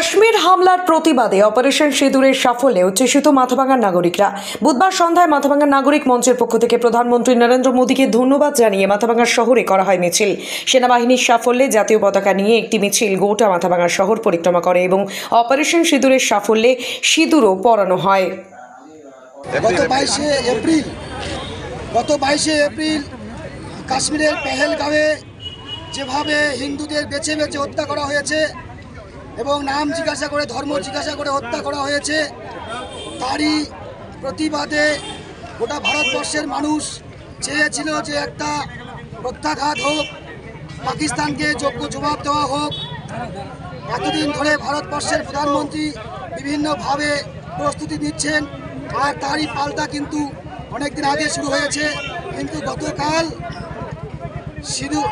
কাশ্মীর হামলার প্রতিবাদে অপারেশন সিঁদুরের সাফল্যে উচ্ছ্বসিত মাথাভাঙার নাগরিকরা। বুধবার সন্ধ্যায় মাথাভাঙার নাগরিক মঞ্চের পক্ষ থেকে প্রধানমন্ত্রী নরেন্দ্র মোদীকে ধন্যবাদ জানিয়ে মাথাভাঙার শহরে করা হয় মিছিল। সেনাবাহিনীর সাফল্যে জাতীয় পতাকা নিয়ে একটি মিছিল গোটা মাথাভাঙার শহর পরিক্রমা করে এবং অপারেশন সিঁদুরের সাফল্যে সিঁদুরও পরানো হয়। গত 22 এপ্রিল কাশ্মীরের পেহেলগাঁওয়ে যেভাবে হিন্দুদের বেছে বেছে হত্যা করা হয়েছে এবং নাম জিজ্ঞাসা করে ধর্ম জিজ্ঞাসা করে হত্যা করা হয়েছে, তারই প্রতিবাদে গোটা ভারতবর্ষের মানুষ চেয়েছিল যে একটা প্রত্যাঘাত হোক, পাকিস্তানকে যোগ্য জবাব দেওয়া হোক। এতদিন ধরে ভারতবর্ষের প্রধানমন্ত্রী বিভিন্নভাবে প্রস্তুতি নিচ্ছেন, আর তারই পাল্টা কিন্তু অনেকদিন আগে শুরু হয়েছে। কিন্তু গতকাল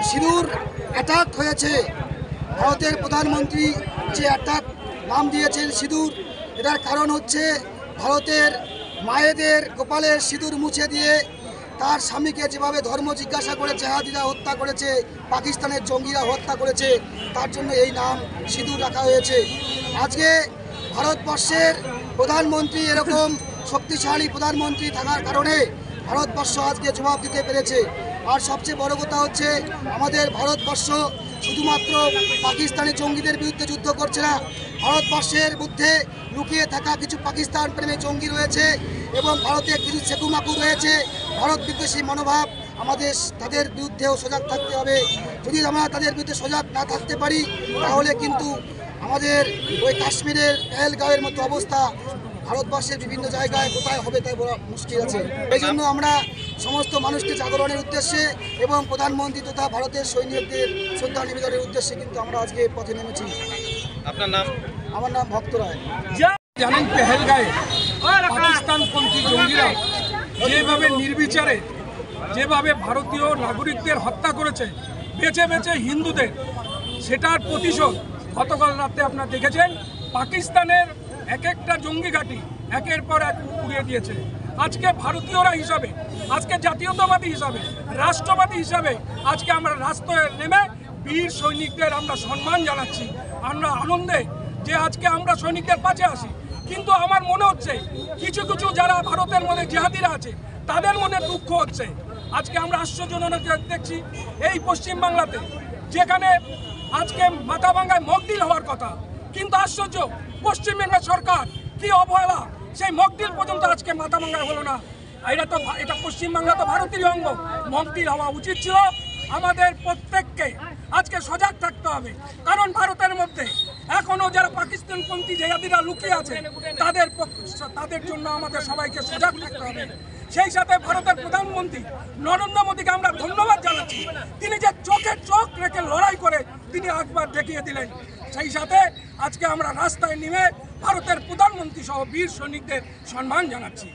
সিঁদুর অ্যাটাক হয়েছে। ভারতের প্রধানমন্ত্রী যে অ্যাটাক নাম দিয়েছেন সিঁদুর, এটার কারণ হচ্ছে ভারতের মায়েদের কপালের সিঁদুর মুছে দিয়ে তার স্বামীকে যেভাবে ধর্ম জিজ্ঞাসা করে জেহাদিরা হত্যা করেছে, পাকিস্তানের জঙ্গিরা হত্যা করেছে, তার জন্য এই নাম সিঁদুর রাখা হয়েছে। আজকে ভারতবর্ষের প্রধানমন্ত্রী এরকম শক্তিশালী প্রধানমন্ত্রী থাকার কারণে ভারতবর্ষ আজকে জবাব দিতে পেরেছে। আর সবচেয়ে বড় কথা হচ্ছে আমাদের ভারতবর্ষ শুধুমাত্র পাকিস্তানি জঙ্গিদের বিরুদ্ধে যুদ্ধ করছে না, ভারতবর্ষের মধ্যে লুকিয়ে থাকা কিছু পাকিস্তান প্রেমী জঙ্গি রয়েছে এবং ভারতে কিছু সেতুমাকু রয়েছে, ভারত বিদ্বেষী মনোভাব। আমাদের তাদের বিরুদ্ধেও সজাগ থাকতে হবে। যদি আমরা তাদের বিরুদ্ধে সজাগ না থাকতে পারি তাহলে কিন্তু আমাদের ওই কাশ্মীরের পেহেলগাঁওয়ের মতো অবস্থা ভারতবর্ষের বিভিন্ন জায়গায় কোথায় হবে তাই বলা মুশকিল আছে। এই জন্য আমরা সমস্ত মানুষকে জাগরণের উদ্দেশ্যে এবং প্রধানমন্ত্রী তথা ভারতের সৈনিকদের শ্রদ্ধা নিবেদনের উদ্দেশ্যে কিন্তু আমরা আজকে পথে নেমেছি। আপনার নাম? আমার নাম ভক্ত রায়। জানেন, পেহেলগাঁয়ে পাকিস্তানপন্থী জঙ্গিরা যেভাবে নির্বিচারে যেভাবে ভারতীয় নাগরিকদের হত্যা করেছে, বেছে বেছে হিন্দুদের, সেটার প্রতিশোধ গতকাল রাতে আপনারা দেখেছেন। পাকিস্তানের এক একটা জঙ্গি ঘাঁটি একের পর এক উড়িয়ে দিয়েছে। আজকে ভারতীয়রা হিসাবে, আজকে জাতীয়তাবাদী হিসাবে, রাষ্ট্রবাদী হিসাবে আজকে আমরা রাস্তায় নেমে বীর সৈনিকদের আমরা সম্মান জানাচ্ছি। আমরা আনন্দে যে আজকে আমরা সৈনিকদের পাশে আসি। কিন্তু আমার মনে হচ্ছে কিছু কিছু যারা ভারতের মধ্যে জিহাদিরা আছে তাদের মনে দুঃখ হচ্ছে। আজকে আমরা আশ্চর্যজনক দেখছি এই পশ্চিমবাংলাতে, যেখানে আজকে মাথাভাঙায় মকডিল হওয়ার কথা, কিন্তু আশ্চর্য পশ্চিমবঙ্গের সরকার কি অবহেলা, সেই মকডিল পর্যন্ত আজকে মাথাভাঙায় হলো না। এটা পশ্চিমবাংলা তো ভারতেরই অঙ্গ, মকডিল হওয়া উচিত ছিল। আমাদের প্রত্যেককে আজকে সজাগ থাকতে হবে, কারণ ভারতের মধ্যে এখনো যারা পাকিস্তানপন্থী জিহাদিরা লুকিয়ে আছে তাদের জন্য আমাদের সবাইকে সজাগ থাকতে হবে। সেই সাথে ভারতের প্রধানমন্ত্রী নরেন্দ্র মোদীকে আমরা ধন্যবাদ জানাচ্ছি। তিনি যে চোখে চোখ রেখে লড়াই করে তিনি একবার দেখিয়ে দিলেন। সেই সাথে আজকে আমরা রাস্তায় নেমে ভারতের প্রধানমন্ত্রী সহ বীর সৈনিকদের সম্মান জানাচ্ছি।